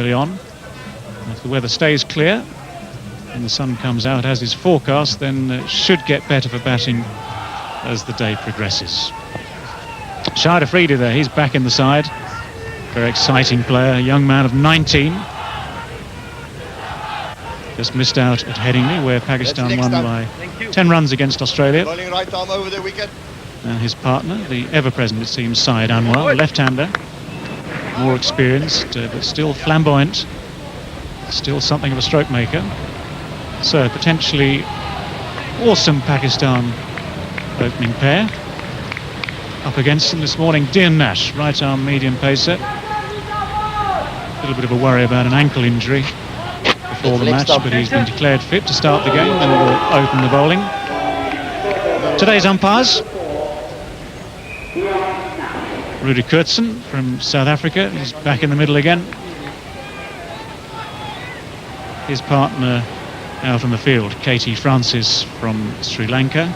On. If the weather stays clear and the sun comes out as is forecast, then it should get better for batting as the day progresses. Shahid Afridi there, he's back in the side. Very exciting player, a young man of 19. Just missed out at Headingley, where Pakistan won by 10 runs against Australia. Rolling right arm over the wicket. And his partner, the ever-present, it seems, Syed Anwar, left-hander. More experienced, but still flamboyant, still something of a stroke maker. So potentially awesome Pakistan opening pair. Up against him this morning, Dean Nash, right arm medium pacer. A little bit of a worry about an ankle injury before the match, but he's been declared fit to start the game and will open the bowling. Today's umpires: Rudy Kurtzen from South Africa, he's back in the middle again. His partner out on the field, Katie Francis from Sri Lanka.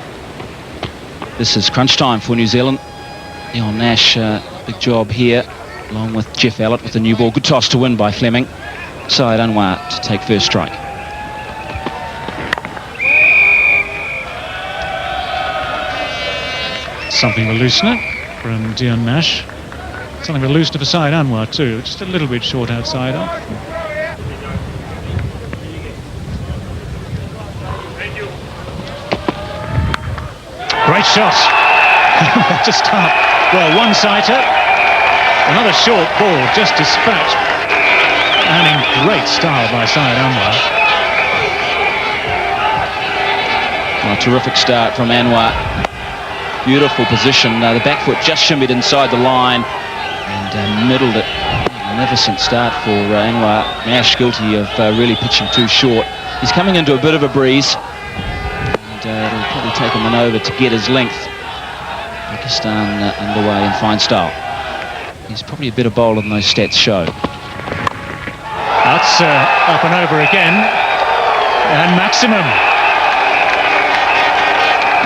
This is crunch time for New Zealand. Deon Nash, big job here, along with Geoff Allott with the new ball. Good toss to win by Fleming. Syed Anwar to take first strike. Something of a loosener from Deon Nash. Something of a loosener for Syed Anwar too, just a little bit short outside off. Great shot. To start. Well, one-sighter. Another short ball, just dispatched. And in great style by Syed Anwar. Well, a terrific start from Anwar. Beautiful position. The back foot just shimmied inside the line and middled it. Magnificent start for Anwar. Nash guilty of really pitching too short. He's coming into a bit of a breeze. It'll probably take him an over to get his length. Pakistan underway in fine style. He's probably a better bowler than those stats show. That's up and over again. And maximum.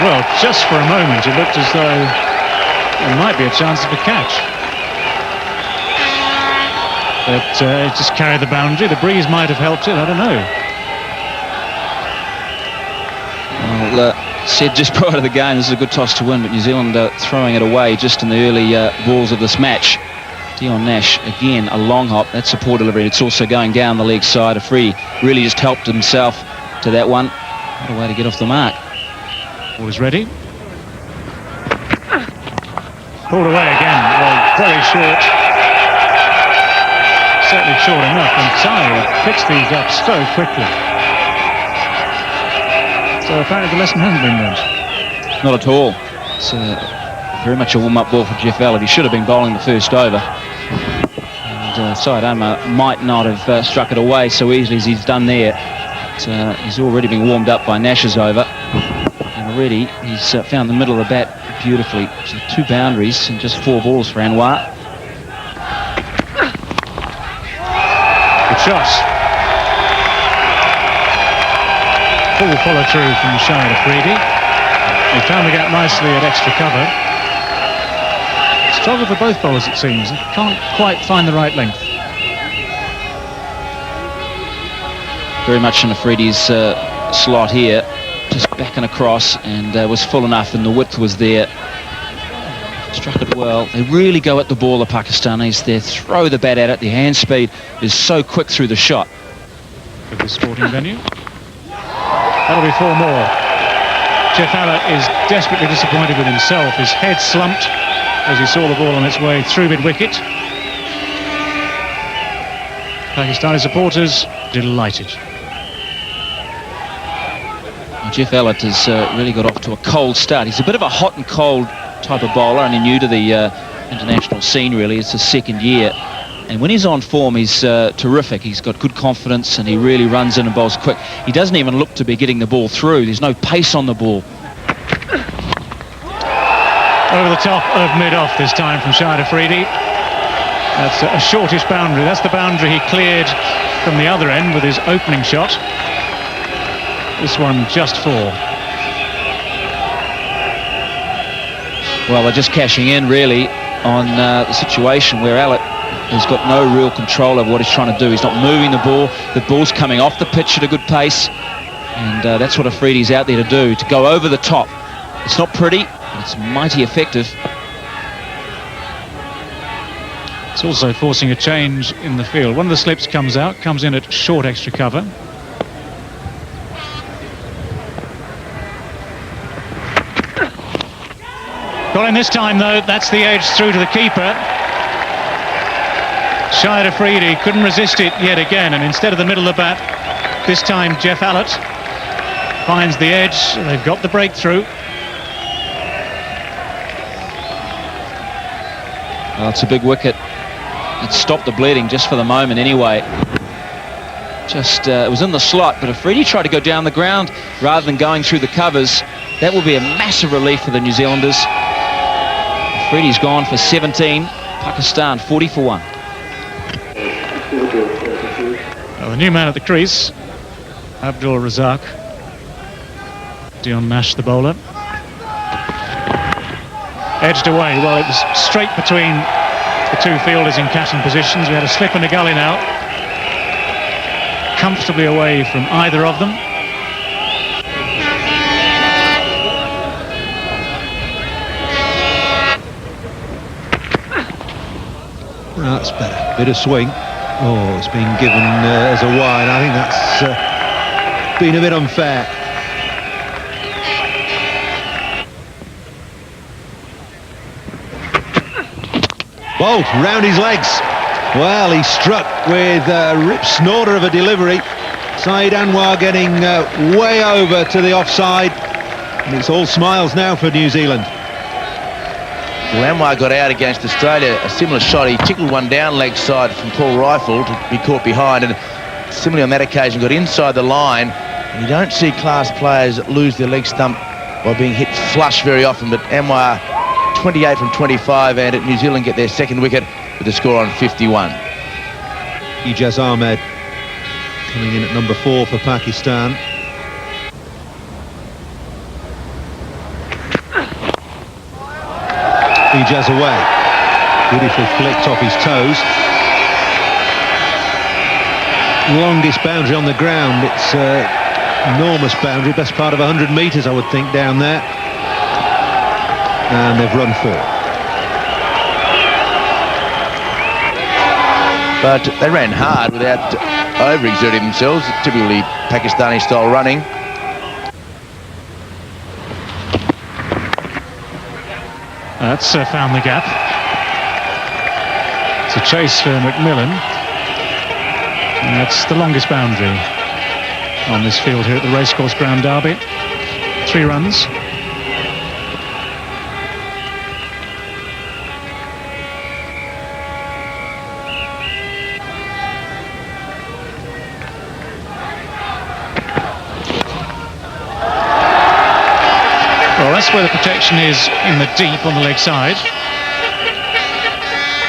Well, just for a moment it looked as though there might be a chance of a catch. But it just carried the boundary. The breeze might have helped it, I don't know. Well, said just prior to the game, this is a good toss to win, but New Zealand throwing it away just in the early balls of this match. Deon Nash, again, a long hop. That's a poor delivery. It's also going down the leg side. Afridi really just helped himself to that one. What a way to get off the mark. Ball is ready. Pulled away again. Well, very short. Certainly short enough. And Syed picks these up so quickly. So apparently the lesson hasn't been learned. Not at all. It's very much a warm-up ball for Geoff Allott. He should have been bowling the first over. And Syed Anwar might not have struck it away so easily as he's done there. But, he's already been warmed up by Nash's over. And already he's found the middle of the bat beautifully. So 2 boundaries and just 4 balls for Anwar. Good shot. Full follow through from Shahid Afridi. They found the gap nicely at extra cover. Struggle for both bowlers, it seems. They can't quite find the right length. Very much in Afridi's slot here. Just backing across and was full enough and the width was there. Struck it well. They really go at the ball, the Pakistanis. They throw the bat at it. Their hand speed is so quick through the shot. At the sporting venue. That'll be 4 more. Geoff Allott is desperately disappointed with himself. His head slumped as he saw the ball on its way through mid-wicket. Pakistani supporters delighted. Geoff Allott has really got off to a cold start. He's a bit of a hot and cold type of bowler, only new to the international scene really. It's his 2nd year. And when he's on form, he's terrific. He's got good confidence and he really runs in and bowls quick. He doesn't even look to be getting the ball through. There's no pace on the ball. Over the top of mid-off this time from Shahid Afridi. That's a shortish boundary. That's the boundary he cleared from the other end with his opening shot. This one just 4. Well, they're just cashing in really on the situation where Allott has got no real control over what he's trying to do. He's not moving the ball. The ball's coming off the pitch at a good pace. And that's what Afridi's out there to do, to go over the top. It's not pretty, but it's mighty effective. It's also forcing a change in the field. One of the slips comes out, comes in at short extra cover. Got him this time though. That's the edge through to the keeper. Shahid Afridi couldn't resist it yet again, and instead of the middle of the bat, this time Geoff Allott finds the edge. They've got the breakthrough. Well, it's a big wicket. It stopped the bleeding just for the moment anyway. It was in the slot, but Afridi tried to go down the ground rather than going through the covers. That will be a massive relief for the New Zealanders. Afridi's gone for 17. Pakistan 40 for 1. Well, the new man at the crease, Abdul Razak. Dion Nash, the bowler. Edged away. Well, it was straight between the 2 fielders in catching positions. We had a slip and a gully now. Comfortably away from either of them. That's better. Bit of swing. Oh, it's been given as a wide. I think that's been a bit unfair. Bolt round his legs. Well, he struck with a rip snorter of a delivery. Saeed Anwar getting way over to the offside. And it's all smiles now for New Zealand. Well, Anwar got out against Australia. A similar shot. He tickled one down leg side from Paul Rifle to be caught behind. And similarly on that occasion got inside the line. And you don't see class players lose their leg stump by being hit flush very often. But Anwar 28 from 25, and New Zealand get their 2nd wicket with a score on 51. Ijaz Ahmed coming in at number 4 for Pakistan. Ijaz away. Beautiful flicked off his toes. Longest boundary on the ground. It's enormous boundary, best part of 100 metres I would think down there. And they've run 4. But they ran hard without over-exerting themselves, typically Pakistani style running. That's found the gap. It's a chase for McMillan. And that's the longest boundary on this field here at the Racecourse Ground Derby. 3 runs. Well, that's where the protection is in the deep on the leg side.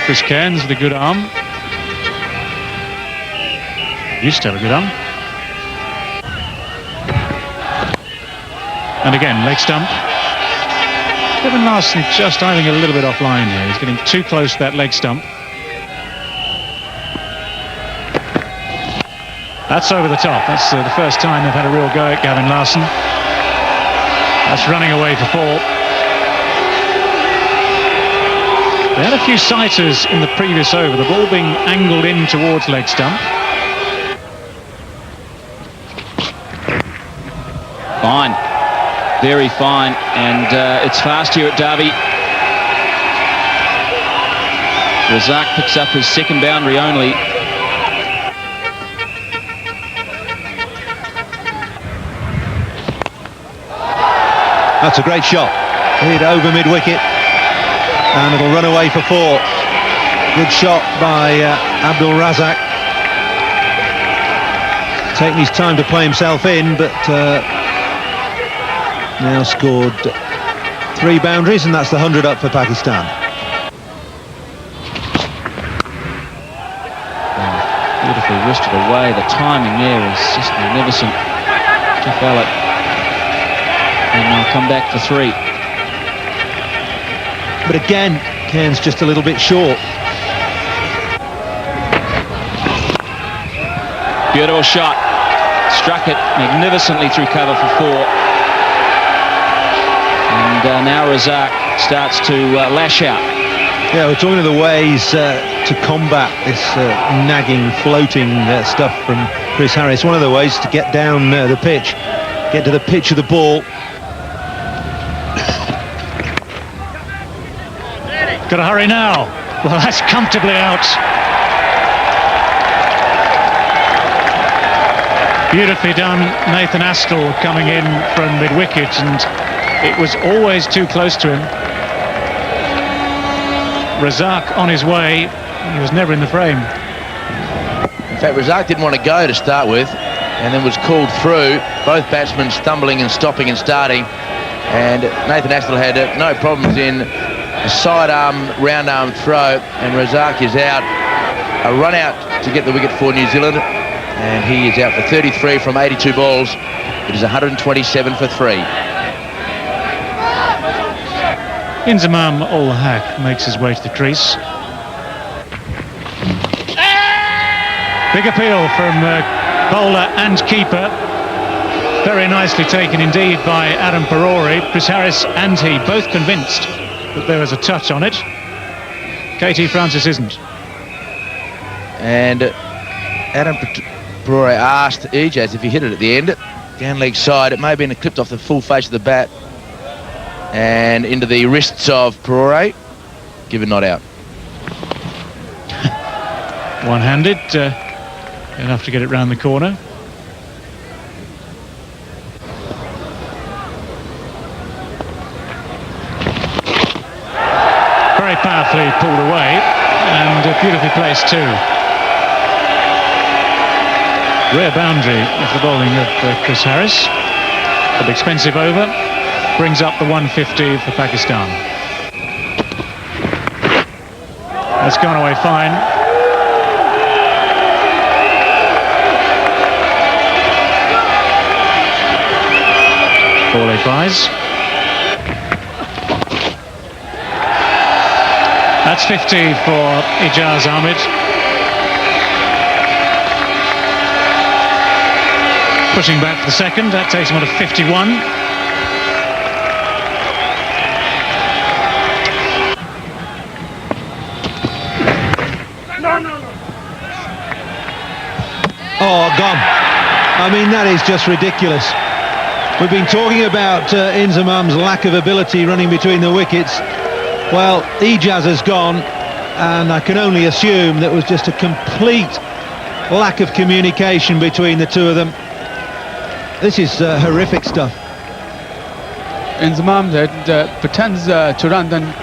Chris Cairns with a good arm. Used to have a good arm. And again, leg stump. Kevin Larson just, I think, a little bit offline here. He's getting too close to that leg stump. That's over the top. That's the first time they've had a real go at Gavin Larson. That's running away for 4. They had a few sighters in the previous over, the ball being angled in towards leg stump. Fine, very fine, and it's fast here at Derby. Razak picks up his second boundary only. That's a great shot. Hit over mid-wicket, and it'll run away for 4. Good shot by Abdul Razak. Taking his time to play himself in, but now scored 3 boundaries, and that's the 100 up for Pakistan. Beautifully wristed away. The timing there is just magnificent. Geoff Allott, and they'll come back for 3. But again, Cairns just a little bit short. Beautiful shot. Struck it magnificently through cover for 4. And now Razak starts to lash out. Yeah, we're talking of the ways to combat this nagging, floating stuff from Chris Harris. One of the ways to get down the pitch, get to the pitch of the ball. Got to hurry now. Well, that's comfortably out. Beautifully done, Nathan Astle coming in from mid-wicket, and it was always too close to him. Razak on his way, he was never in the frame. In fact, Razak didn't want to go to start with, and then was called through. Both batsmen stumbling and stopping and starting, and Nathan Astle had no problems in a sidearm, round arm throw, and Razak is out. A run out to get the wicket for New Zealand, and he is out for 33 from 82 balls. It is 127 for 3. Inzamam-ul-Haq makes his way to the crease. Big appeal from bowler and keeper. Very nicely taken indeed by Adam Perori. Chris Harris and he both convinced that there was a touch on it. KT Francis isn't. And Adam Perori asked Ijaz if he hit it at the end. Down leg side, it may have been clipped off the full face of the bat and into the wrists of Perori. Given not out. One-handed, enough to get it round the corner. Very powerfully pulled away, and beautifully placed too. Rare boundary of the bowling of Chris Harris. An expensive over, brings up the 150 for Pakistan. That's gone away fine. Ball advice. That's 50 for Ijaz Ahmed. Pushing back for the second, that takes him on to 51. Oh, gone. I mean, that is just ridiculous. We've been talking about Inzamam's lack of ability running between the wickets. Well, Ijaz has gone, and I can only assume that was just a complete lack of communication between the two of them. This is horrific stuff. Inzamam pretends to run, then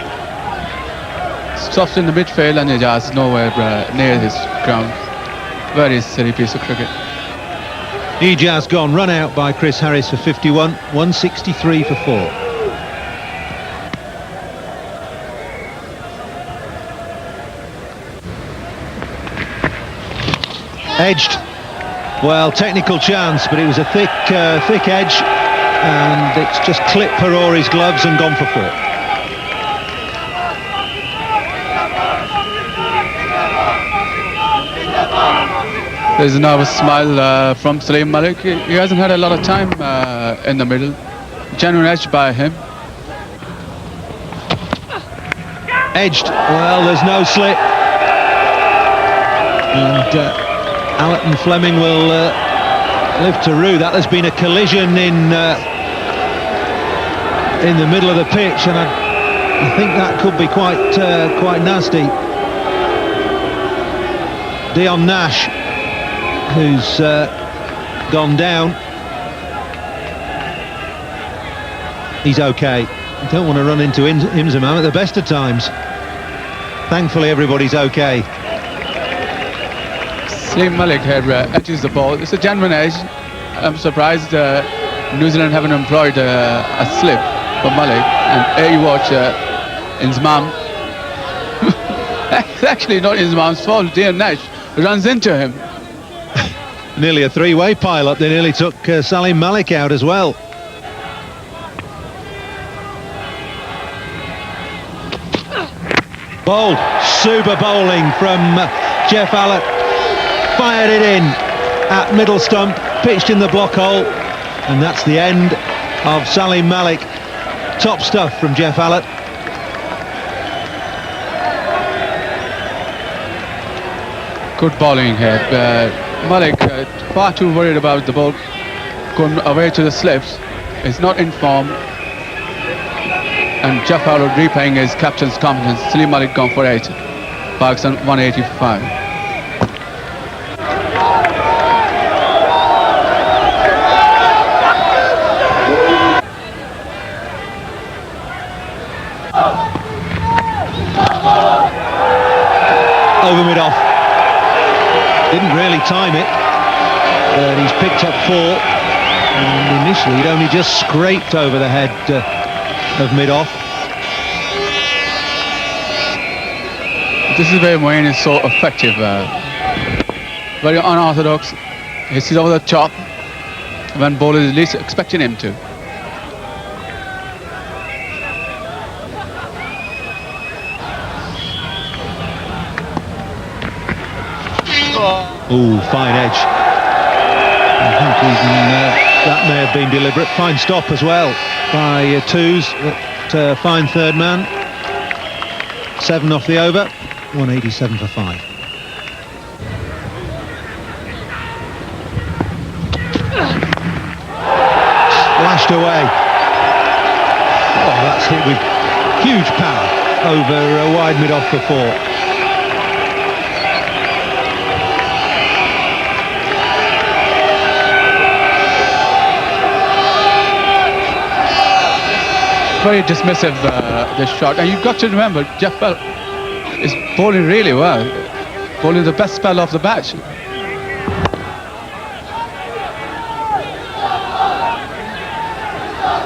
stops in the midfield, and Ijaz is nowhere near his ground. Very silly piece of cricket. Ijaz gone, run out by Chris Harris for 51, 163 for 4. Edged. Well, technical chance, but it was a thick edge, and it's just clipped Perori's gloves and gone for 4. There's a nervous smile from Salim Malik. He hasn't had a lot of time in the middle. Genuine edge by him. edged. Well, there's no slip. And Allott and Fleming will live to rue that. There's been a collision in the middle of the pitch, and I think that could be quite nasty. Dion Nash, who's gone down. He's okay. You don't want to run into Inzamam at the best of times. Thankfully, everybody's okay. Salim Malik here edges the ball. It's a genuine edge. I'm surprised New Zealand haven't employed a slip for Malik. And here you watch Inzamam. It's actually not Inzamam's fault. Dion Nash runs into him. Nearly a three-way pile-up. They nearly took Salim Malik out as well. Bowled, super bowling from Geoff Allott. Fired it in at middle stump, pitched in the block hole, and that's the end of Salim Malik. Top stuff from Geoff Allott. Good bowling here. Malik far too worried about the ball going away to the slips. It's not in form. And Geoff Allott repaying his captain's competence. Salim Malik gone for 8. Pakistan 185. Over mid-off. Didn't really time it, but he's picked up 4. And initially he'd only just scraped over the head of mid-off. This is where Moeen is so effective. Very unorthodox. He sees over the top when bowler is least expecting him to. Ooh, fine edge. I think even that may have been deliberate. Fine stop as well by Twos at fine third man. 7 off the over, 187 for 5. Lashed away. Oh, that's hit with huge power over wide mid-off for 4. Very dismissive, this shot, and you've got to remember Geoff Allott is bowling really well, bowling the best spell of the batch.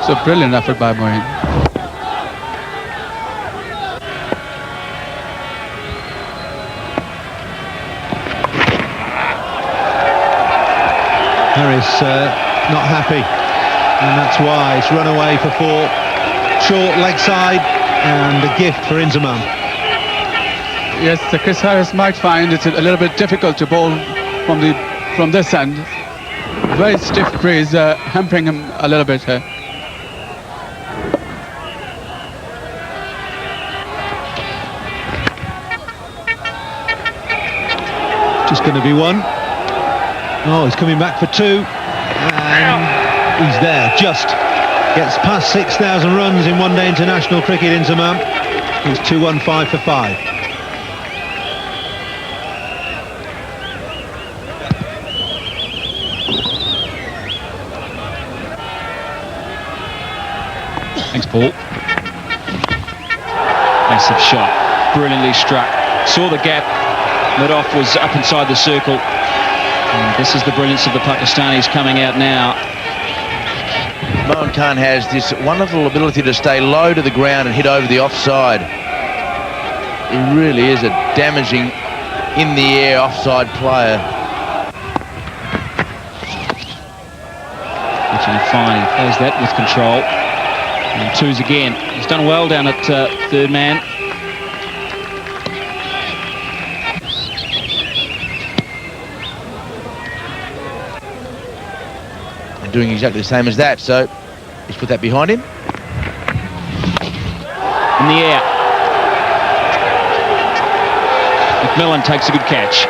So brilliant effort by Moeen. Harris not happy, and that's why it's run away for 4. Short leg side and a gift for Inzamam. Yes, Chris Harris might find it a little bit difficult to bowl from this end. Very stiff breeze, hampering him a little bit here. Just going to be 1. Oh, he's coming back for 2, and he's there. Just gets past 6,000 runs in one-day international cricket. Inzamam. He's 215 for 5. Thanks, Paul. Massive shot, brilliantly struck. Saw the gap. Mid-off was up inside the circle. And this is the brilliance of the Pakistanis coming out now. Moeen Khan has this wonderful ability to stay low to the ground and hit over the offside. He really is a damaging in the air offside player. Pitching it fine, he plays that with control. And Twos again. He's done well down at third man. And doing exactly the same as that, so he's put that behind him. In the air. McMillan takes a good catch.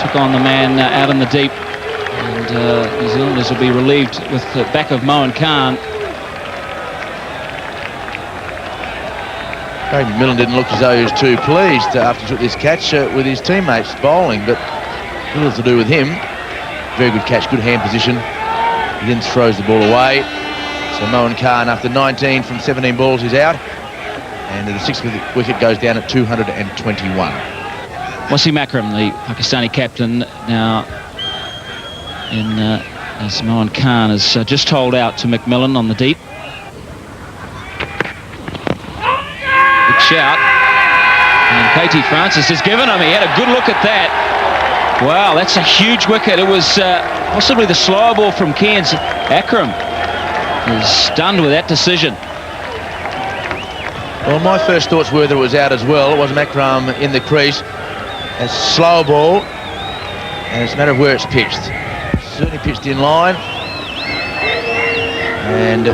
Took on the man out in the deep, and New Zealanders will be relieved with the back of Mohan Khan. Craig McMillan didn't look as though he was too pleased after he took this catch with his teammates bowling, but little to do with him. Very good catch, good hand position. He then throws the ball away. So Mohan Khan, after 19 from 17 balls, is out. And the sixth wicket goes down at 221. Wasim Akram, the Pakistani captain, now in as Mohan Khan has just told out to McMillan on the deep. Good shout. And KT Francis has given him. He had a good look at that. Wow, that's a huge wicket. It was possibly the slower ball from Cairns. Akram is stunned with that decision. Well, my first thoughts were that it was out as well. It wasn't Akram in the crease. A slow ball, and it's a matter of where it's pitched. Certainly pitched in line, and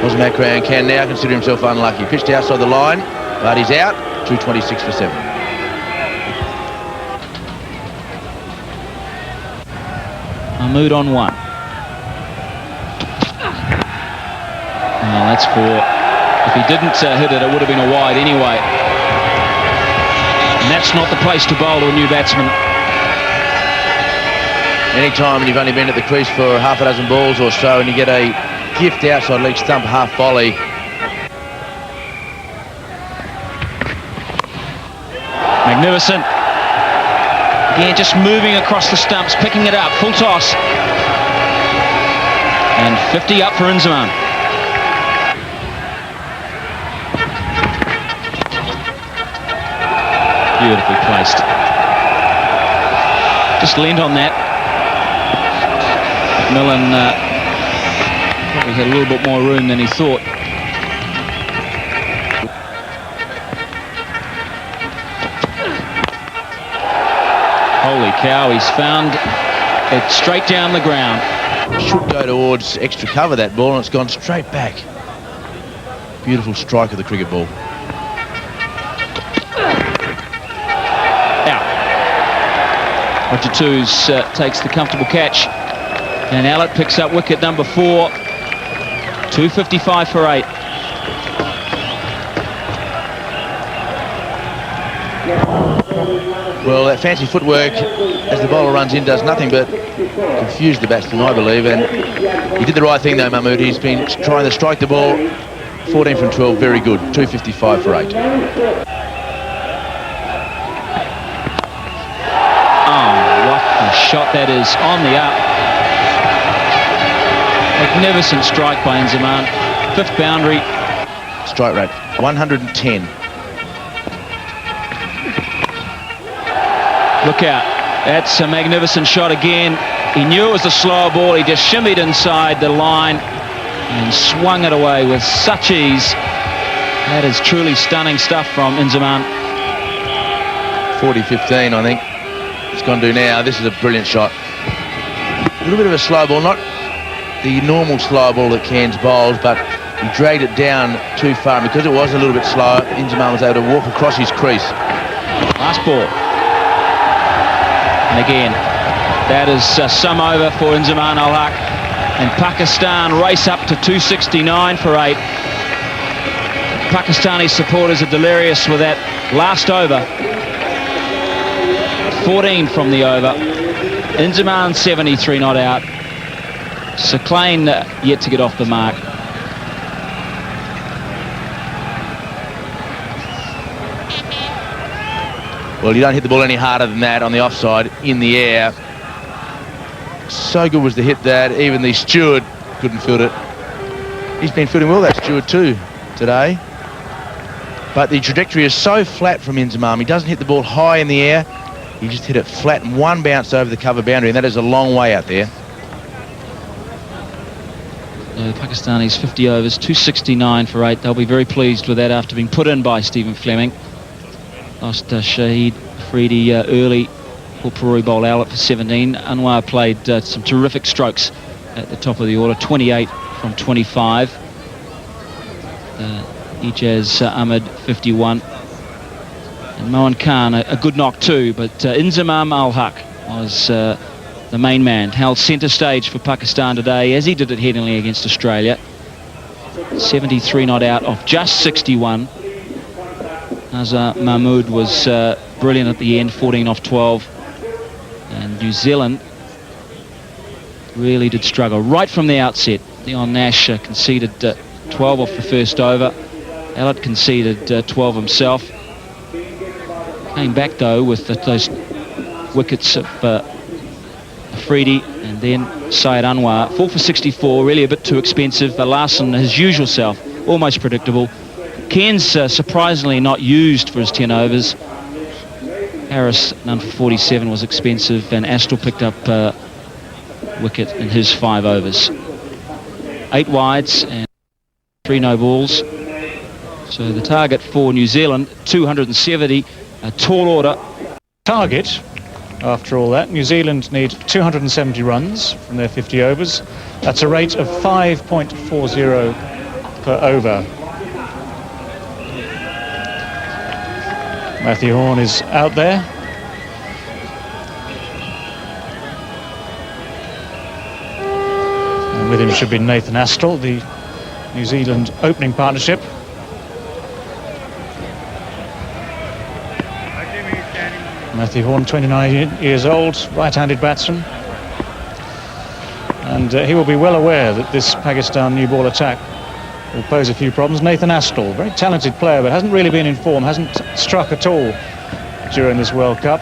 Wasim Akram can now consider himself unlucky. Pitched outside the line, but he's out. 226 for 7. Mahmood on 1. Well, that's 4. If he didn't hit it, it would have been a wide anyway. And that's not the place to bowl to a new batsman. Anytime when you've only been at the crease for half a dozen balls or so and you get a gift outside leg stump half volley. Magnificent. Again, just moving across the stumps, picking it up, full toss. And 50 up for Inzamam. Beautifully placed. Just leaned on that. McMillan probably had a little bit more room than he thought. Holy cow, he's found it straight down the ground. Should go towards extra cover, that ball, and it's gone straight back. Beautiful strike of the cricket ball. Roger Twos takes the comfortable catch, and Allott picks up wicket number 4. 255 for 8. Well, that fancy footwork as the bowler runs in does nothing but confuse the batsman, I believe, and he did the right thing though, Mahmood. He's been trying to strike the ball. 14 from 12, very good. 255 for 8. Shot that is on the up. Magnificent strike by Inzamam. 5th boundary. Strike rate 110. Look out. That's a magnificent shot again. He knew it was a slower ball. He just shimmied inside the line and swung it away with such ease. That is truly stunning stuff from Inzamam. 40-15, I think. It's gone to now. This is a brilliant shot. A little bit of a slow ball, not the normal slow ball that Cairns bowls, but he dragged it down too far. And because it was a little bit slower, Inzamam was able to walk across his crease. Last ball. And again, that is some over for Inzamam-ul-Haq. And Pakistan race up to 269 for 8. Pakistani supporters are delirious with that last over. 14 from the over. Inzamam 73 not out. Saklayne yet to get off the mark. Well, you don't hit the ball any harder than that on the offside in the air. So good was the hit that even the steward couldn't field it. He's been fielding well, that steward too, today. But the trajectory is so flat from Inzamam. He doesn't hit the ball high in the air. He just hit it flat and one bounce over the cover boundary, and that is a long way out there. Pakistanis 50 overs, 269 for 8. They'll be very pleased with that after being put in by Stephen Fleming. Lost Shahid Afridi early. Paul Perui bowled Allott for 17. Anwar played some terrific strokes at the top of the order, 28 from 25. Ijaz Ahmed 51. And Mohan Khan, a good knock too, but Inzamam-ul-Haq was the main man, held centre stage for Pakistan today, as he did at Headingley against Australia. 73 not out of just 61. Azhar Mahmood was brilliant at the end, 14 off 12. And New Zealand really did struggle right from the outset. Leon Nash conceded 12 off the first over. Allott conceded 12 himself. Came back though with those wickets of Afridi and then Syed Anwar. 4 for 64, really a bit too expensive. Larson, his usual self, almost predictable. Cairns surprisingly not used for his 10 overs. Harris, none for 47, was expensive, and Astle picked up wicket in his 5 overs. 8 wides and 3 no balls. So the target for New Zealand, 270, a tall order. Target, after all that, New Zealand need 270 runs from their 50 overs. That's a rate of 5.40 per over. Matthew Horn is out there. And with him should be Nathan Astle, the New Zealand opening partnership. Matthew Horn, 29 years old, right-handed batsman. And he will be well aware that this Pakistan new ball attack will pose a few problems. Nathan Astle, very talented player, but hasn't really been in form, hasn't struck at all during this World Cup.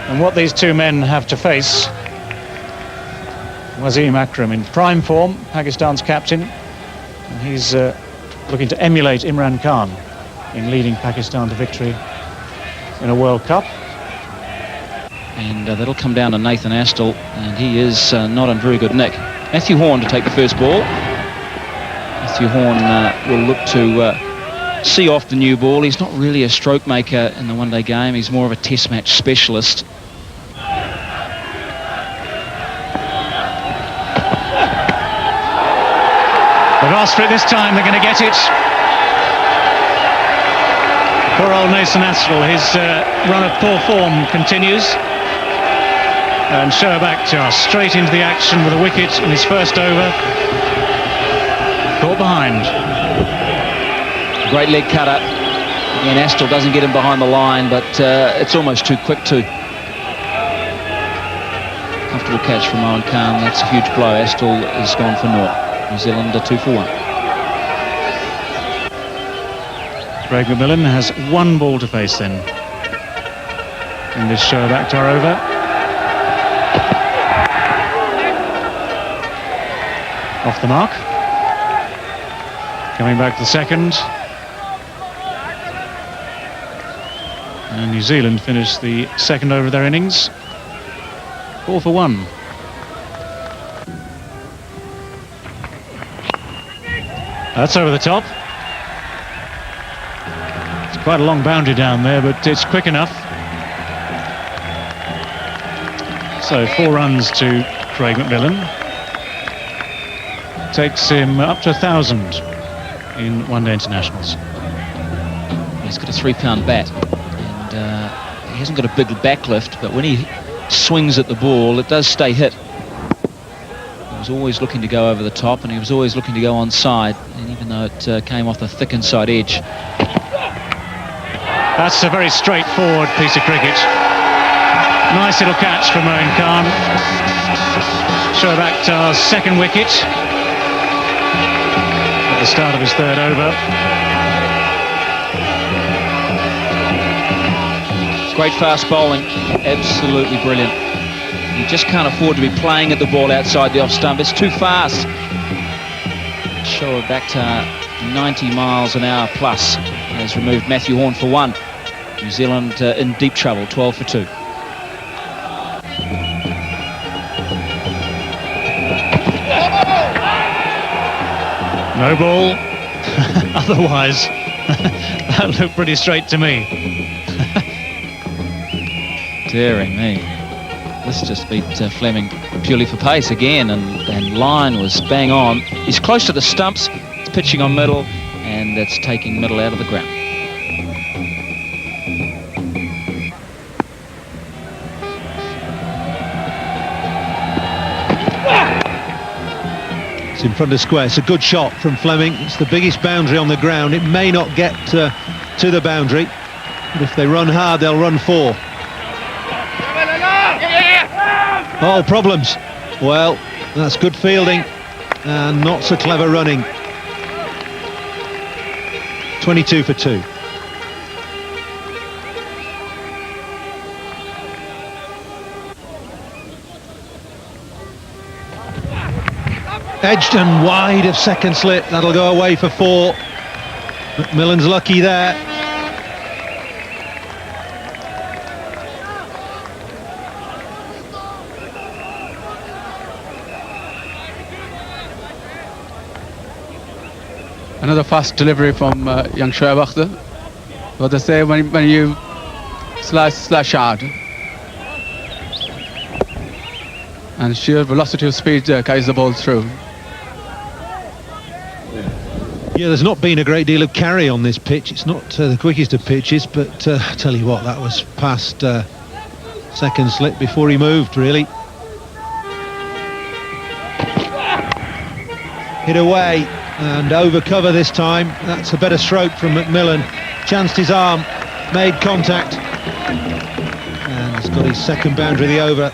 And what these two men have to face, Wasim Akram in prime form, Pakistan's captain, and he's looking to emulate Imran Khan in leading Pakistan to victory in a World Cup. And that'll come down to Nathan Astle, and he is not in very good nick. Matthew Horn to take the first ball. Matthew Horn will look to see off the new ball. He's not really a stroke maker in the one-day game. He's more of a test match specialist. They've asked for it this time, they're going to get it. Poor old Nathan Astle, his run of poor form continues. And Shoaib Akhtar straight into the action with a wicket in his first over. Caught behind. Great leg cutter. Again, Astle doesn't get him behind the line, but it's almost too quick too. Comfortable catch from Mohan Khan. That's a huge blow. Astle is gone for naught. New Zealand are 2 for 1. Craig McMillan has 1 ball to face then in this Shoaib Akhtar over. Off the mark. Coming back to the second. And New Zealand finished the second over of their innings. 4 for 1. That's over the top. It's quite a long boundary down there, but it's quick enough. So 4 runs to Craig McMillan. Takes him up to 1,000 in one-day internationals. He's got a 3-pound bat, and he hasn't got a big backlift, but when he swings at the ball, it does stay hit. He was always looking to go over the top, and he was always looking to go onside, and even though it came off the thick inside edge. That's a very straightforward piece of cricket. Nice little catch from Mohan Khan. Shoaib Akhtar's second wicket at the start of his third over. Great fast bowling, absolutely brilliant. You just can't afford to be playing at the ball outside the off stump. It's too fast. Shoaib Akhtar, 90 miles an hour plus, has removed Matthew Horn for 1. New Zealand in deep trouble, 12 for 2. No ball. Otherwise, that looked pretty straight to me. Dearie me. This just beat Fleming purely for pace again, and line was bang on. He's close to the stumps, it's pitching on middle, and it's taking middle out of the ground. It's in front of square. It's a good shot from Fleming. It's the biggest boundary on the ground. It may not get to the boundary, but if they run hard, they'll run 4. Oh, problems. Well, that's good fielding and not so clever running. 22 for 2. Edged and wide of second slip. That'll go away for 4. McMillan's lucky there. Another fast delivery from young Shoaib Akhtar. What they say, when you slash hard and sheer velocity of speed carries the ball through. Yeah, there's not been a great deal of carry on this pitch. It's not the quickest of pitches, but I tell you what, that was past second slip before he moved, really. Hit away and over cover this time. That's a better stroke from McMillan. Chanced his arm, made contact, and he's got his second boundary of the over.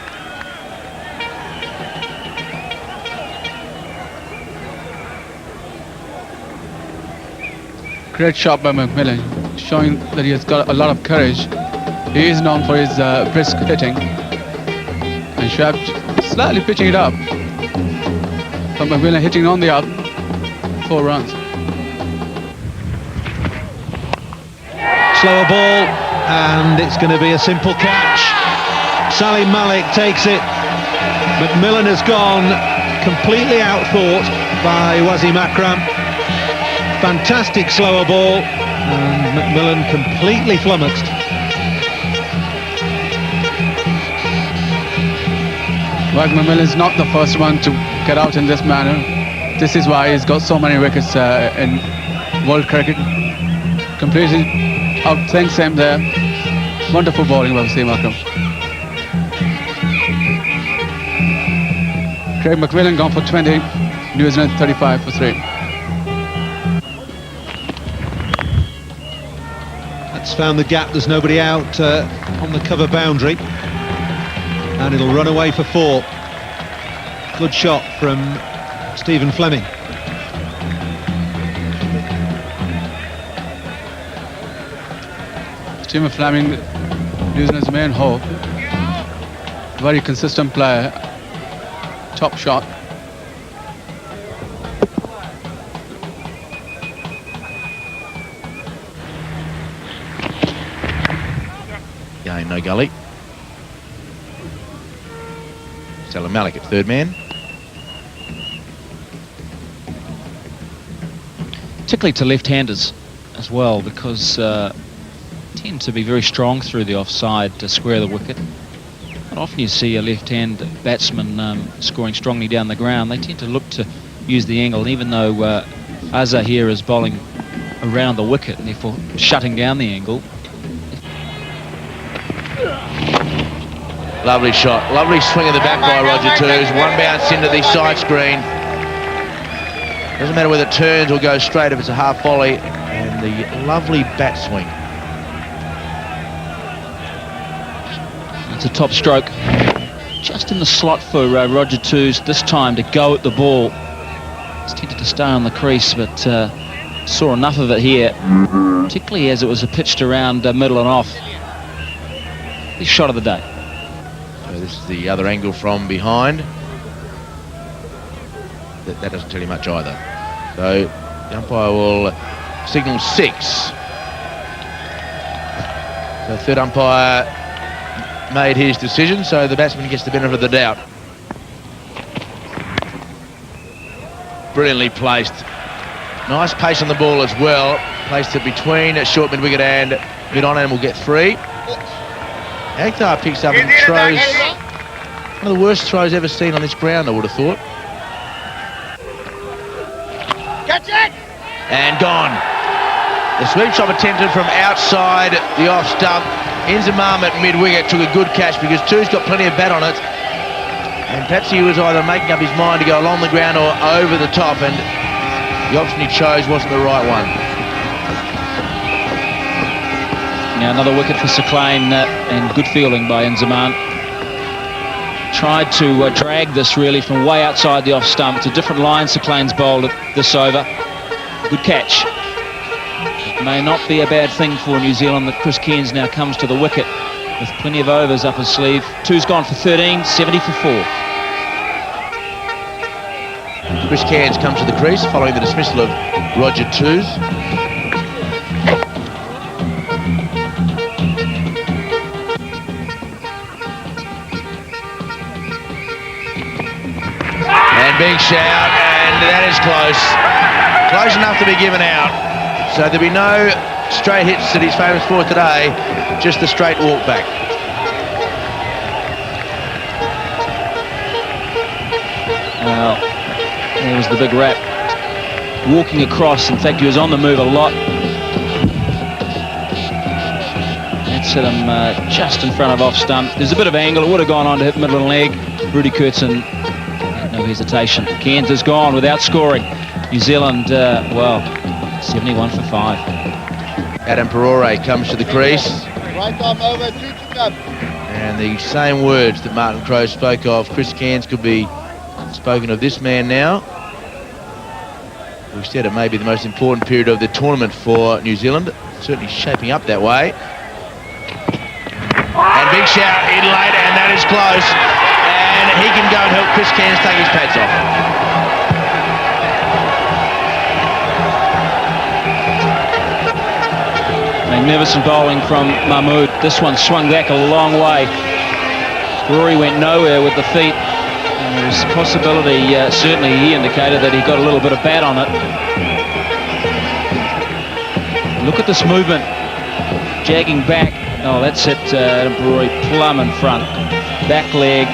Great shot by McMillan, showing that he has got a lot of courage. He is known for his brisk hitting, and Shoaib slightly pitching it up, but McMillan hitting on the up. 4 runs. Slower ball, and it's going to be a simple catch. Salim Malik takes it. McMillan has gone completely outthought by Wasim Akram. Fantastic slower ball, and McMillan completely flummoxed. Well, McMillan is not the first one to get out in this manner. This is why he's got so many wickets in world cricket. Completely outthink him there. Wonderful bowling by Wasim Akram. Craig McMillan gone for 20. New Zealand 35 for 3. That's found the gap. There's nobody out on the cover boundary, and it'll run away for 4. Good shot from Stephen Fleming. Stephen Fleming, New Zealand's main hope. Very consistent player. Top shot. Game, no gully. Salim Malik at third man. Particularly to left-handers as well, because tend to be very strong through the offside to square the wicket. And often you see a left-hand batsman scoring strongly down the ground. They tend to look to use the angle, and even though Azhar here is bowling around the wicket and therefore shutting down the angle. Lovely shot, lovely swing of the bat by Roger Toos. One bounce into the side screen. Doesn't matter whether it turns or goes straight if it's a half volley. And the lovely bat swing. It's a top stroke. Just in the slot for Roger Toos this time to go at the ball. He's tended to stay on the crease, but saw enough of it here, particularly as it was pitched around middle and off. Big shot of the day. So this is the other angle from behind. That doesn't tell you much either. So the umpire will signal 6. So third umpire made his decision, so the batsman gets the benefit of the doubt. Brilliantly placed. Nice pace on the ball as well. Placed it between short mid-wicket and mid-on, and will get 3. Akhtar picks up and throws. One of the worst throws ever seen on this ground, I would have thought. Catch it! And gone. The sweep shot attempted from outside the off stump. Inzamam at mid-wicket took a good catch because Two's got plenty of bat on it. And perhaps he was either making up his mind to go along the ground or over the top, and the option he chose wasn't the right one. Now another wicket for Sir Clain, and good fielding by Inzamam. Tried to drag this really from way outside the off stump. It's a different line Sir Clain's bowled at this over. Good catch. It may not be a bad thing for New Zealand that Chris Cairns now comes to the wicket with plenty of overs up his sleeve. Two's gone for 13, 70 for 4. Chris Cairns comes to the crease following the dismissal of Roger Twos. And big shout, and that is close. Close enough to be given out. So there'll be no straight hits that he's famous for today, just the straight walk back. Well, there was the big rap. Walking across, in fact, he was on the move a lot. That's hit him just in front of off stump. There's a bit of angle. It would have gone on to hit middle and leg. Rudy Kurtzen had no hesitation. Cairns has gone without scoring. New Zealand, well, 71 for 5. Adam Perore comes to the crease. Right arm over, 2 to come. And the same words that Martin Crowe spoke of, Chris Cairns could be spoken of this man now. We've said it may be the most important period of the tournament for New Zealand. Certainly shaping up that way. And big shout in late, and that is close. And he can go and help Chris Cairns take his pads off. Magnificent bowling from Mahmood. This one swung back a long way. Rory went nowhere with the feet. And there was a possibility, certainly he indicated that he got a little bit of bat on it. Look at this movement. Jagging back. Oh, that's it. Rory plumb in front. Back leg.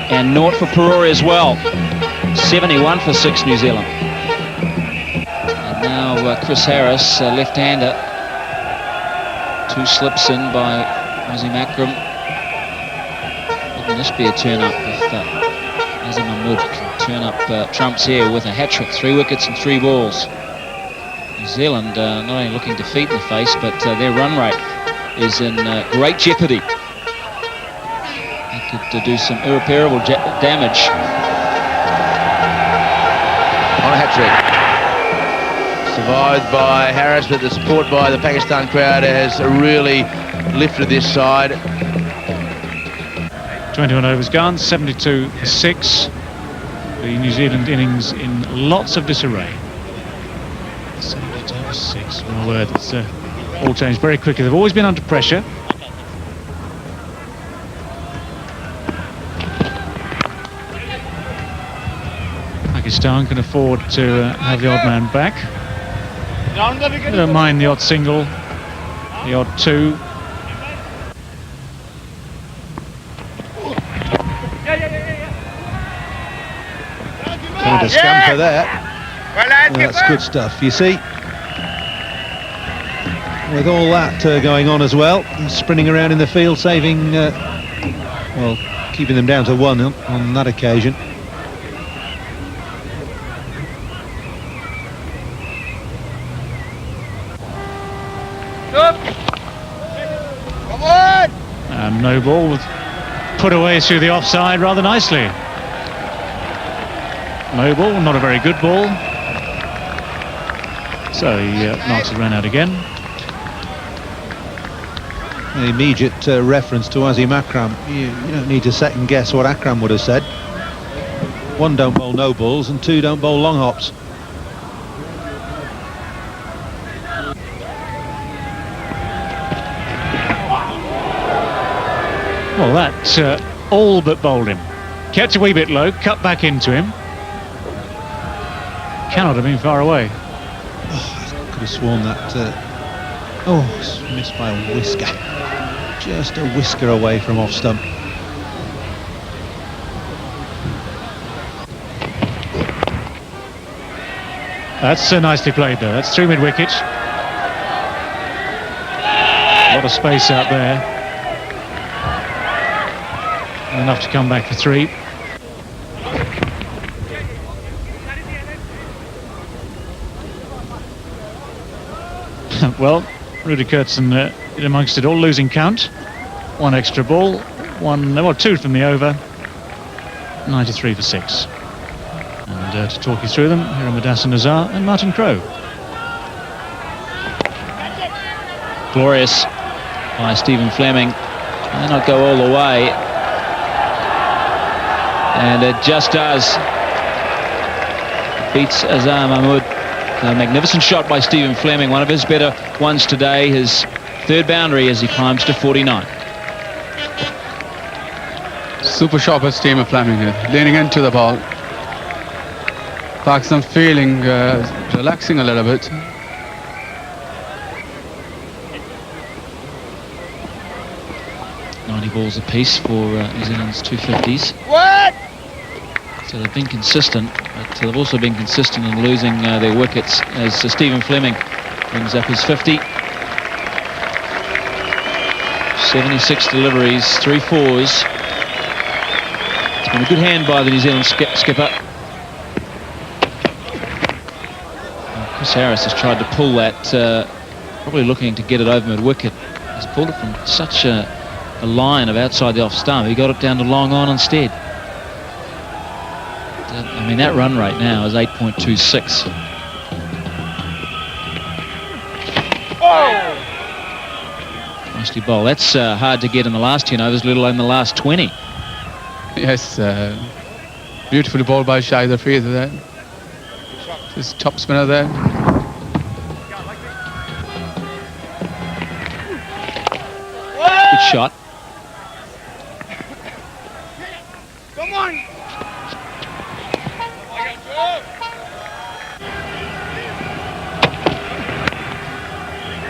And naught for Perore as well. 71 for 6 New Zealand. Now Chris Harris, left-hander. 2 slips in by Azhar Mahmood. Wouldn't this be a turn-up if Azhar Mahmood can turn up trumps here with a hat-trick, 3 wickets and 3 balls. New Zealand not only looking defeat in the face, but their run rate is in great jeopardy. They could do some irreparable damage. On a hat-trick. Survived by Harris, but the support by the Pakistan crowd has really lifted this side. 21 overs gone, 72 for 6. The New Zealand innings in lots of disarray. 72 for 6. My word, it's all changed very quickly. They've always been under pressure. Pakistan can afford to have the odd man back. They don't mind the odd single, the odd 2. Kind of scamper there. Well, that's good stuff. You see, with all that going on as well, sprinting around in the field, saving, well, keeping them down to 1 on that occasion. Come on! And no ball was put away through the offside rather nicely. No ball, not a very good ball. So he knocks it run out again. An immediate reference to Azim Akram. You don't need to second guess what Akram would have said. 1, don't bowl no balls, and 2, don't bowl long hops. Well, that all but bowled him. Kept a wee bit low, cut back into him. Cannot have been far away. Oh, I could have sworn that. Oh, missed by a whisker. Just a whisker away from off stump. That's nicely played though. That's through mid-wicket. A lot of space out there. and enough to come back for 3. Well, Rudy Kurtzen in amongst it all, losing count. 1 extra ball, 2 from the over, 93 for 6. And to talk you through them, here are Madassan Azhar and Martin Crowe. Glorious by Stephen Fleming. May not go all the way. And it just does. Beats Azhar Mahmood. A magnificent shot by Stephen Fleming, one of his better ones today. His 3rd boundary as he climbs to 49. Super sharp as Stephen Fleming here, leaning into the ball. Pakistan feeling relaxing a little bit. Balls apiece for New Zealand's 250s. What? So they've been consistent, but they've also been consistent in losing their wickets as Stephen Fleming brings up his 50. 76 deliveries, 3 4s. It's been a good hand by the New Zealand skipper. Chris Harris has tried to pull that, probably looking to get it over mid-wicket. He's pulled it from such a line of outside the off stump. He got it down to long on instead. I mean, that run rate now is 8.26. Oh! Nicely bowled. That's hard to get in the last 10 overs, let alone the last 20. Yes, beautifully bowled by Shahid Hafiz there. This top spinner there. Good shot. Come on!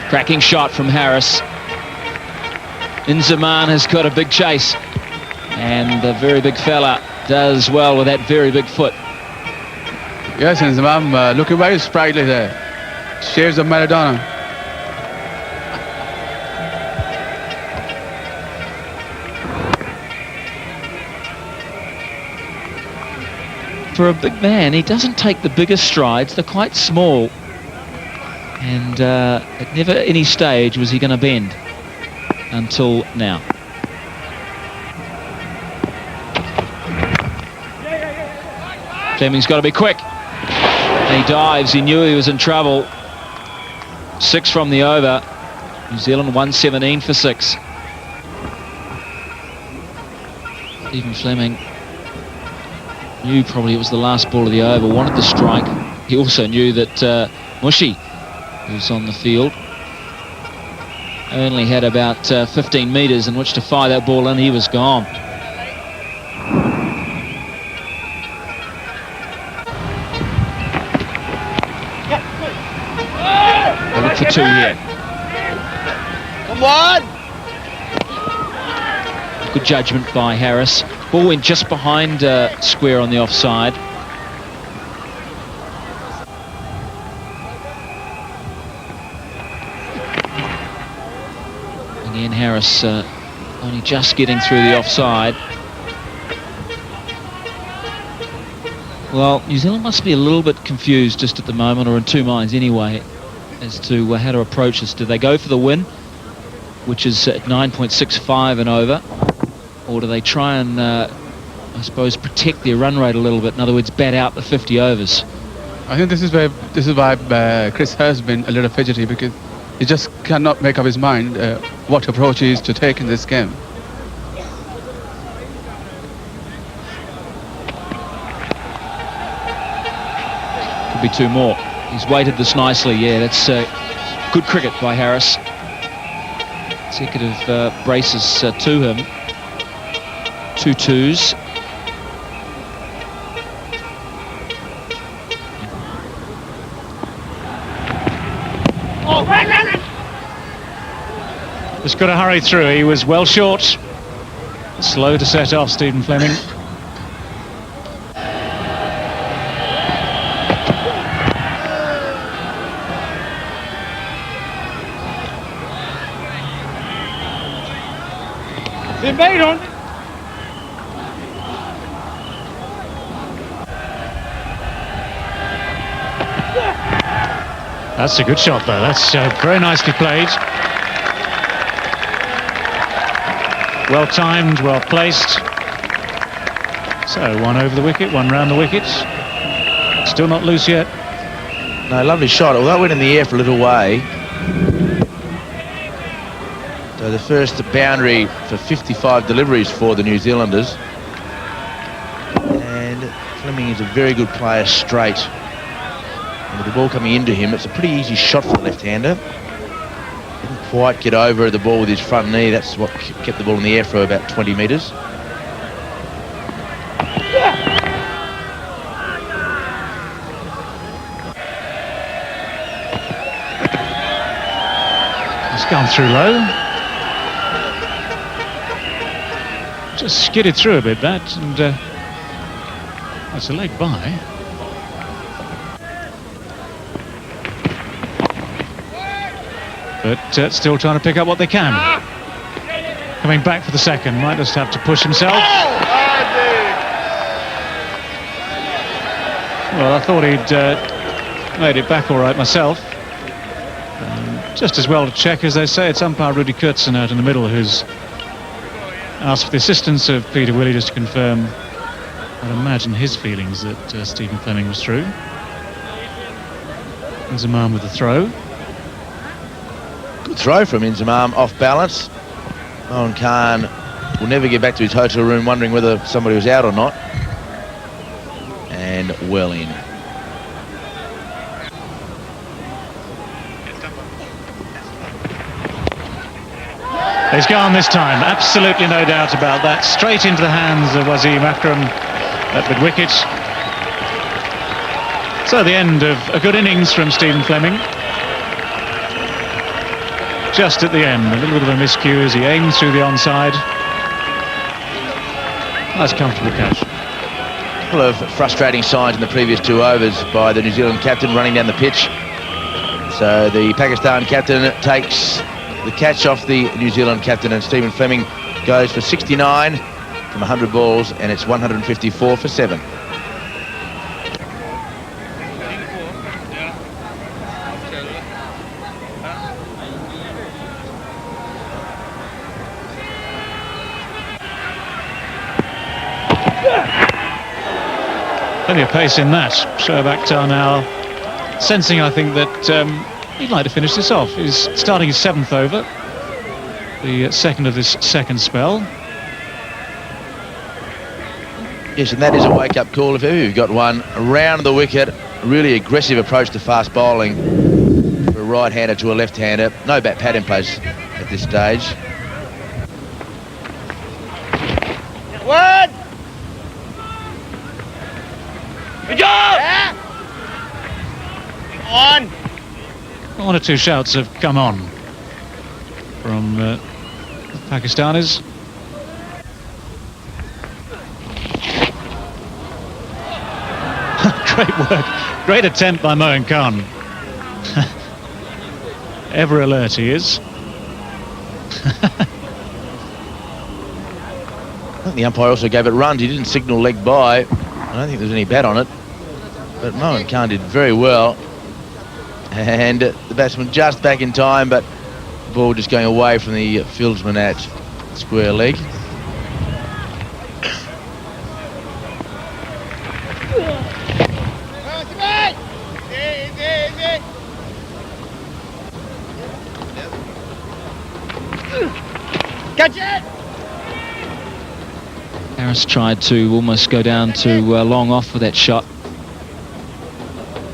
Cracking shot from Harris. Inzamam has got a big chase. And the very big fella does well with that very big foot. Yes, Inzamam looking very sprightly there. Shades of Maradona. For a big man, he doesn't take the biggest strides. They're quite small. And at never any stage was he going to bend until now. Fleming's got to be quick. And he dives. He knew he was in trouble. 6 from the over. New Zealand 117 for 6. Stephen Fleming knew probably it was the last ball of the over, wanted the strike. He also knew that Mushy, who's on the field, only had about 15 metres in which to fire that ball in. He was gone. They look for 2 here. Come on! Good judgment by Harris. Ball went just behind square on the offside. Again, Harris only just getting through the offside. Well, New Zealand must be a little bit confused just at the moment, or in two minds anyway, as to how to approach this. Do they go for the win, which is at 9.65 and over, or do they try and, I suppose, protect their run rate a little bit? In other words, bat out the 50 overs. I think this is why Chris has been a little fidgety, because he just cannot make up his mind what approach he is to take in this game. Could be 2 more. He's weighted this nicely. Yeah, that's good cricket by Harris. Consecutive braces to him. 2 2s. Just got to hurry through. He was well short. Slow to set off, Stephen Fleming. They made on. That's a good shot, though. That's very nicely played. Well timed, well placed. So one over the wicket, one round the wicket. Still not loose yet. No, lovely shot. Although it went in the air for a little way. So the first boundary for 55 deliveries for the New Zealanders. And Fleming is a very good player straight. And with the ball coming into him, it's a pretty easy shot for the left-hander. Didn't quite get over the ball with his front knee. That's what kept the ball in the air for about 20 metres. It's gone through low. Just skidded through a bit, that, and that's a leg by. But still trying to pick up what they can. Coming back for the second, might just have to push himself. Well, I thought he'd made it back all right myself. Just as well to check, as they say. It's umpire Rudy Kurtzen out in the middle who's asked for the assistance of Peter Willey just to confirm, I'd imagine, his feelings that Stephen Fleming was through. Inzamam with the throw. Good throw from Inzamam, off balance. Mohan Khan will never get back to his hotel room wondering whether somebody was out or not. And well in. He's gone this time, absolutely no doubt about that. Straight into the hands of Wasim Akram at mid-wicket. So the end of a good innings from Stephen Fleming. Just at the end, a little bit of a miscue as he aimed through the onside. Nice comfortable catch. A couple of frustrating signs in the previous 2 overs by the New Zealand captain running down the pitch. So the Pakistan captain takes the catch off the New Zealand captain, and Stephen Fleming goes for 69 from 100 balls, and it's 154 for 7. Plenty of pace in that. Shoaib Akhtar now sensing, I think, that he'd like to finish this off. He's starting his 7th over, the second of this second spell. Yes, and that is a wake-up call if ever you've got one. Around the wicket, a really aggressive approach to fast bowling for a right-hander to a left-hander. No bat pad in place at this stage. What? Good job! Yeah. On! 1 or 2 shouts have come on from the Pakistanis. Great work, great attempt by Mohan Khan. Ever alert he is. I think the umpire also gave it runs. He didn't signal leg by. I don't think there was any bat on it. But Mohan Khan did very well. And the batsman just back in time, but the ball just going away from the fieldsman at square leg. Catch it! Harris tried to almost go down to long off with that shot.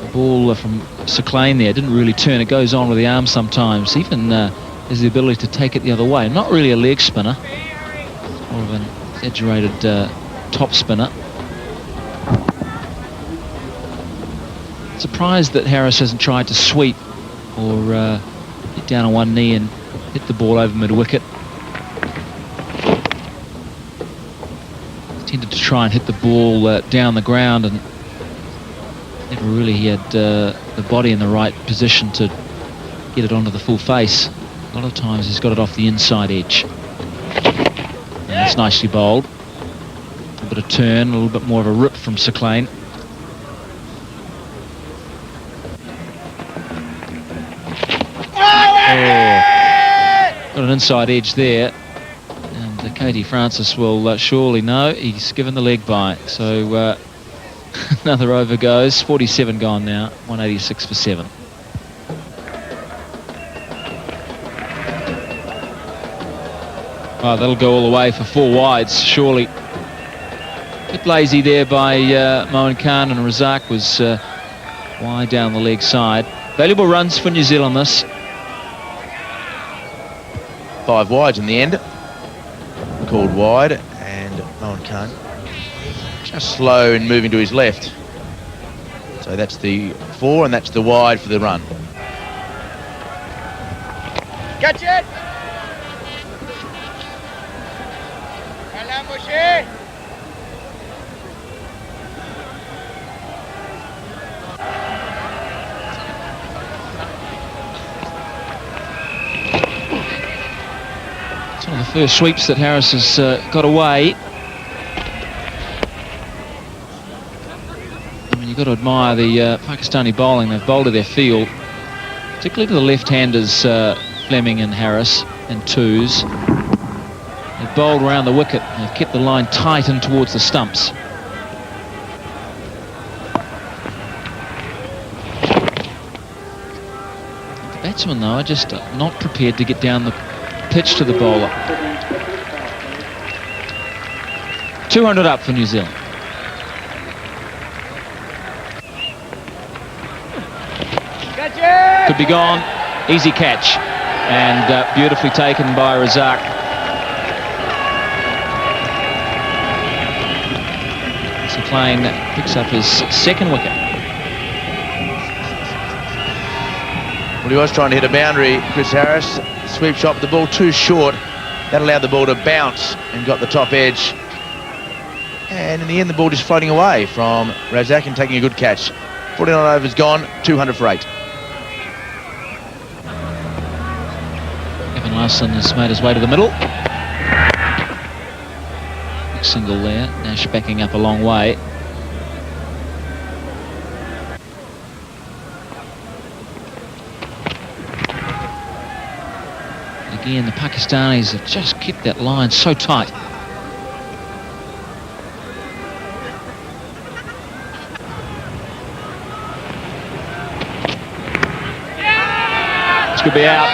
The ball from Seclain there didn't really turn. It goes on with the arm sometimes. Even has the ability to take it the other way. Not really a leg spinner, more of an exaggerated top spinner. Surprised that Harris hasn't tried to sweep or get down on one knee and hit the ball over mid-wicket. Tended to try and hit the ball down the ground, and never really had the body in the right position to get it onto the full face. A lot of times he's got it off the inside edge. And that's nicely bowled. A bit of turn, a little bit more of a rip from Seclain. an inside edge there. And Katie Francis will surely know he's given the leg bye. So another over goes. 47 gone now. 186 for 7. Oh, that'll go all the way for 4 wides, surely. A bit lazy there by Mohan Khan, and Razak was wide down the leg side. Valuable runs for New Zealand this. 5 wides in the end. Called wide, and Mohan Khan just slow in moving to his left. So that's the 4, and that's the wide for the run. Catch it! It's one of the first sweeps that Harris has got away. I mean, you've got to admire the Pakistani bowling. They've bowled to their field, particularly to the left-handers, Fleming and Harris, and twos. They've bowled around the wicket. They've kept the line tight in towards the stumps. The batsmen, though, are just not prepared to get down the pitch to the bowler. 200 up for New Zealand. Could be gone. Easy catch. And beautifully taken by Razak. So Klein picks up his 2nd wicket. Well, he was trying to hit a boundary, Chris Harris. Sweep shot, the ball too short. That allowed the ball to bounce and got the top edge. And in the end, the ball just floating away from Razak and taking a good catch. 49 overs gone, 200 for 8. Evan Larson has made his way to the middle. Big single there. Nash backing up a long way. Again, the Pakistanis have just kept that line so tight. This could be out.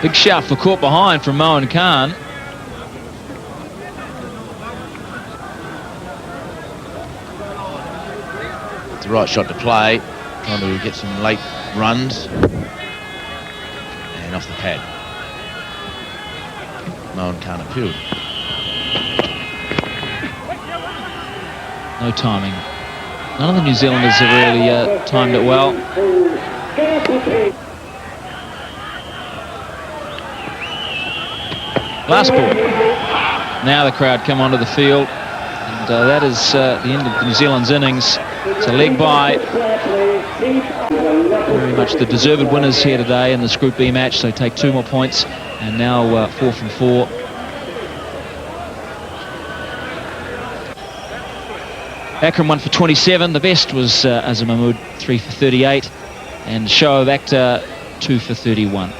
Big shout for caught behind from Mohan Khan. It's the right shot to play. Trying to get some late runs. And off the pad. Mohan Khan appealed. No timing. None of the New Zealanders have really timed it well. Last ball. Now the crowd come onto the field, and that is the end of New Zealand's innings. It's a leg bye. Very much the deserved winners here today in this Group B match. So take 2 more points, and now 4 from 4. Akram 1 for 27. The best was Azhar Mahmood 3 for 38, and Shoaib Akhtar 2 for 31.